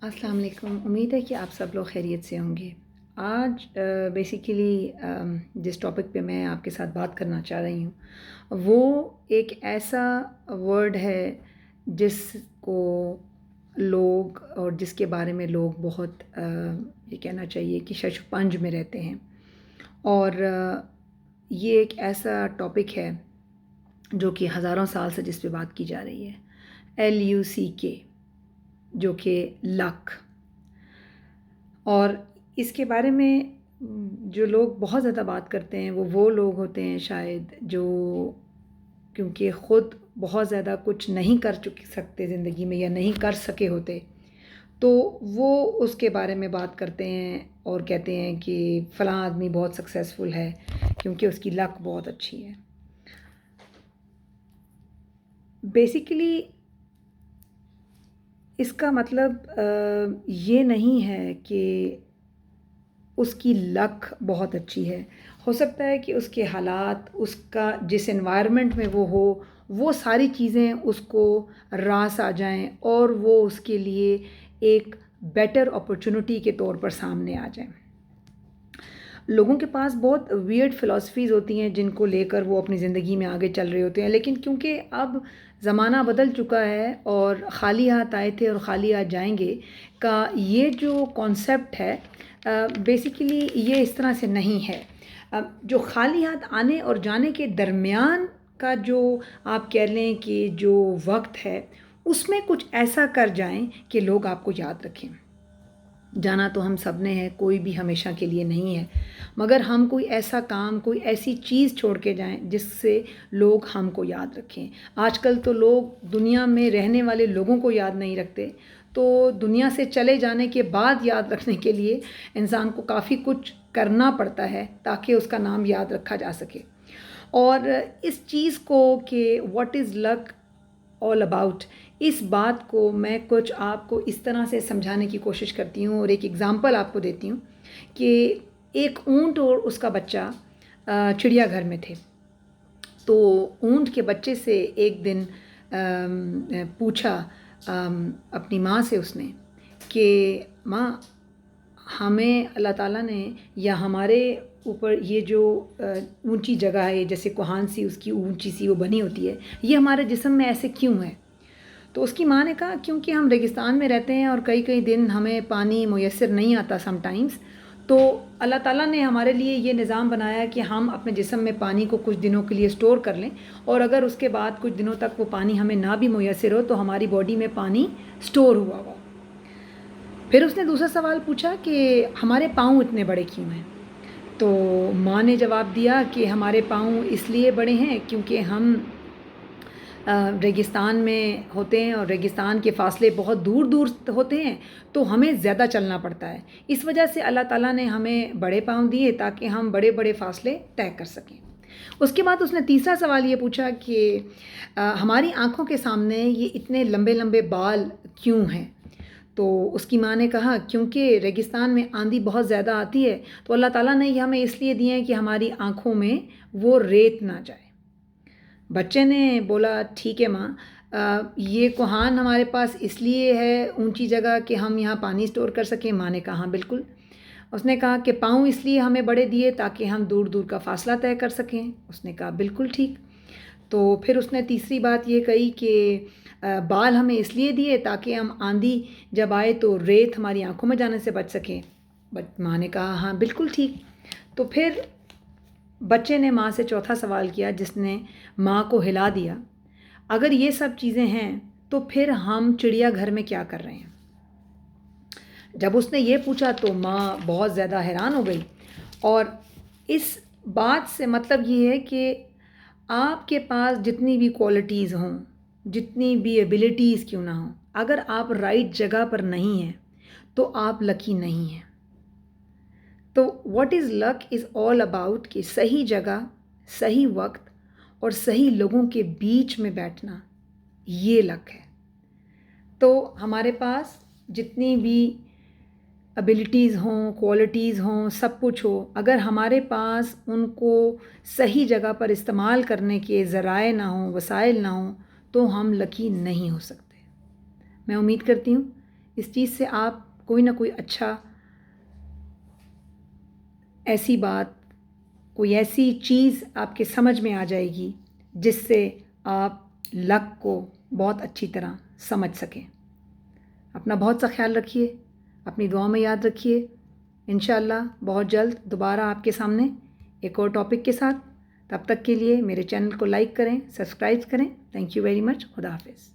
السلام علیکم، امید ہے کہ آپ سب لوگ خیریت سے ہوں گے۔ آج بیسیکلی جس ٹاپک پہ میں آپ کے ساتھ بات کرنا چاہ رہی ہوں وہ ایک ایسا ورڈ ہے جس کو لوگ اور جس کے بارے میں لوگ بہت یہ کہنا چاہیے کہ شش و پنج میں رہتے ہیں، اور یہ ایک ایسا ٹاپک ہے جو کہ ہزاروں سال سے جس پہ بات کی جا رہی ہے، LUCK، جو کہ لک۔ اور اس کے بارے میں جو لوگ بہت زیادہ بات کرتے ہیں وہ لوگ ہوتے ہیں شاید جو کیونکہ خود بہت زیادہ کچھ نہیں کر سکتے زندگی میں یا نہیں کر سکے ہوتے، تو وہ اس کے بارے میں بات کرتے ہیں اور کہتے ہیں کہ فلاں آدمی بہت سکسیزفل ہے کیونکہ اس کی لک بہت اچھی ہے۔ بیسیکلی اس کا مطلب یہ نہیں ہے کہ اس کی لک بہت اچھی ہے۔ ہو سکتا ہے کہ اس کے حالات، اس کا جس انوائرمنٹ میں وہ ہو، وہ ساری چیزیں اس کو راس آ جائیں اور وہ اس کے لیے ایک بیٹر اپرچونٹی کے طور پر سامنے آ جائیں۔ لوگوں کے پاس بہت ویئرڈ فلاسفیز ہوتی ہیں جن کو لے کر وہ اپنی زندگی میں آگے چل رہے ہوتے ہیں، لیکن کیونکہ اب زمانہ بدل چکا ہے اور خالی ہاتھ آئے تھے اور خالی ہاتھ جائیں گے کا یہ جو کانسیپٹ ہے بیسیکلی یہ اس طرح سے نہیں ہے۔ جو خالی ہاتھ آنے اور جانے کے درمیان کا جو آپ کہہ لیں کہ جو وقت ہے اس میں کچھ ایسا کر جائیں کہ لوگ آپ کو یاد رکھیں۔ جانا تو ہم سب نے ہے، کوئی بھی ہمیشہ کے لیے نہیں ہے، مگر ہم کوئی ایسا کام، کوئی ایسی چیز چھوڑ کے جائیں جس سے لوگ ہم کو یاد رکھیں۔ آج کل تو لوگ دنیا میں رہنے والے لوگوں کو یاد نہیں رکھتے، تو دنیا سے چلے جانے کے بعد یاد رکھنے کے لیے انسان کو کافی کچھ کرنا پڑتا ہے تاکہ اس کا نام یاد رکھا جا سکے۔ اور اس چیز کو کہ what is look all about, اس بات کو میں کچھ آپ کو اس طرح سے سمجھانے کی کوشش کرتی ہوں اور ایک ایگزامپل آپ کو دیتی ہوں کہ ایک اونٹ اور اس کا بچہ چڑیا گھر میں تھے۔ تو اونٹ کے بچے سے ایک دن پوچھا اپنی ماں سے اس نے کہ ماں، ہمیں اللہ تعالیٰ نے یا ہمارے اوپر یہ جو اونچی جگہ ہے جیسے کوہان سی اس کی اونچی سی وہ بنی ہوتی ہے، یہ ہمارے جسم میں ایسے کیوں ہے؟ تو اس کی ماں نے کہا کیونکہ ہم ریگستان میں رہتے ہیں اور کئی دن ہمیں پانی میسر نہیں آتا سم ٹائمز، تو اللہ تعالیٰ نے ہمارے لیے یہ نظام بنایا کہ ہم اپنے جسم میں پانی کو کچھ دنوں کے لیے سٹور کر لیں، اور اگر اس کے بعد کچھ دنوں تک وہ پانی ہمیں نہ بھی میسر ہو تو ہماری باڈی میں پانی سٹور ہوا ہو۔ پھر اس نے دوسرا سوال پوچھا کہ ہمارے پاؤں اتنے بڑے کیوں ہیں؟ تو ماں نے جواب دیا کہ ہمارے پاؤں اس لیے بڑے ہیں کیونکہ ہم ریگستان میں ہوتے ہیں اور ریگستان کے فاصلے بہت دور دور ہوتے ہیں، تو ہمیں زیادہ چلنا پڑتا ہے، اس وجہ سے اللہ تعالیٰ نے ہمیں بڑے پاؤں دیے تاکہ ہم بڑے بڑے فاصلے طے کر سکیں۔ اس کے بعد اس نے تیسرا سوال یہ پوچھا کہ ہماری آنکھوں کے سامنے یہ اتنے لمبے لمبے بال کیوں ہیں؟ تو اس کی ماں نے کہا کیونکہ ریگستان میں آندھی بہت زیادہ آتی ہے، تو اللہ تعالیٰ نے یہ ہمیں اس لیے دیے ہیں کہ ہماری آنکھوں میں وہ ریت نہ جائے۔ بچے نے بولا ٹھیک ہے ماں، یہ کوہان ہمارے پاس اس لیے ہے اونچی جگہ کہ ہم یہاں پانی سٹور کر سکیں۔ ماں نے کہا ہاں بالکل۔ اس نے کہا کہ پاؤں اس لیے ہمیں بڑے دیے تاکہ ہم دور دور کا فاصلہ طے کر سکیں۔ اس نے کہا بالکل ٹھیک۔ تو پھر اس نے تیسری بات یہ کہی کہ بال ہمیں اس لیے دیے تاکہ ہم آندھی جب آئے تو ریت ہماری آنکھوں میں جانے سے بچ سکیں۔ ماں نے کہا ہاں بالکل ٹھیک۔ تو پھر بچے نے ماں سے چوتھا سوال کیا جس نے ماں کو ہلا دیا، اگر یہ سب چیزیں ہیں تو پھر ہم چڑیا گھر میں کیا کر رہے ہیں؟ جب اس نے یہ پوچھا تو ماں بہت زیادہ حیران ہو گئی، اور اس بات سے مطلب یہ ہے کہ آپ کے پاس جتنی بھی کوالٹیز ہوں، جتنی بھی ایبلٹیز کیوں نہ ہوں، اگر آپ رائٹ جگہ پر نہیں ہیں تو آپ لکی نہیں ہیں۔ تو what is look is all about کہ صحیح جگہ، صحیح وقت اور صحیح لوگوں کے بیچ میں بیٹھنا، یہ لک ہے۔ تو ہمارے پاس جتنی بھی ابیلٹیز ہوں، کوالٹیز ہوں، سب کچھ ہو، اگر ہمارے پاس ان کو صحیح جگہ پر استعمال کرنے کے ذرائع نہ ہوں، وسائل نہ ہوں، تو ہم لکی نہیں ہو سکتے۔ میں امید کرتی ہوں اس چیز سے آپ کوئی نہ کوئی اچھا ایسی بات، کوئی ایسی چیز آپ کے سمجھ میں آ جائے گی جس سے آپ لک کو بہت اچھی طرح سمجھ سکیں۔ اپنا بہت سا خیال رکھیے، اپنی دعاؤں میں یاد رکھیے۔ انشاءاللہ بہت جلد دوبارہ آپ کے سامنے ایک اور ٹاپک کے ساتھ۔ تب تک کے لیے میرے چینل کو لائک کریں، سبسکرائب کریں۔ Thank you very much. خدا حافظ۔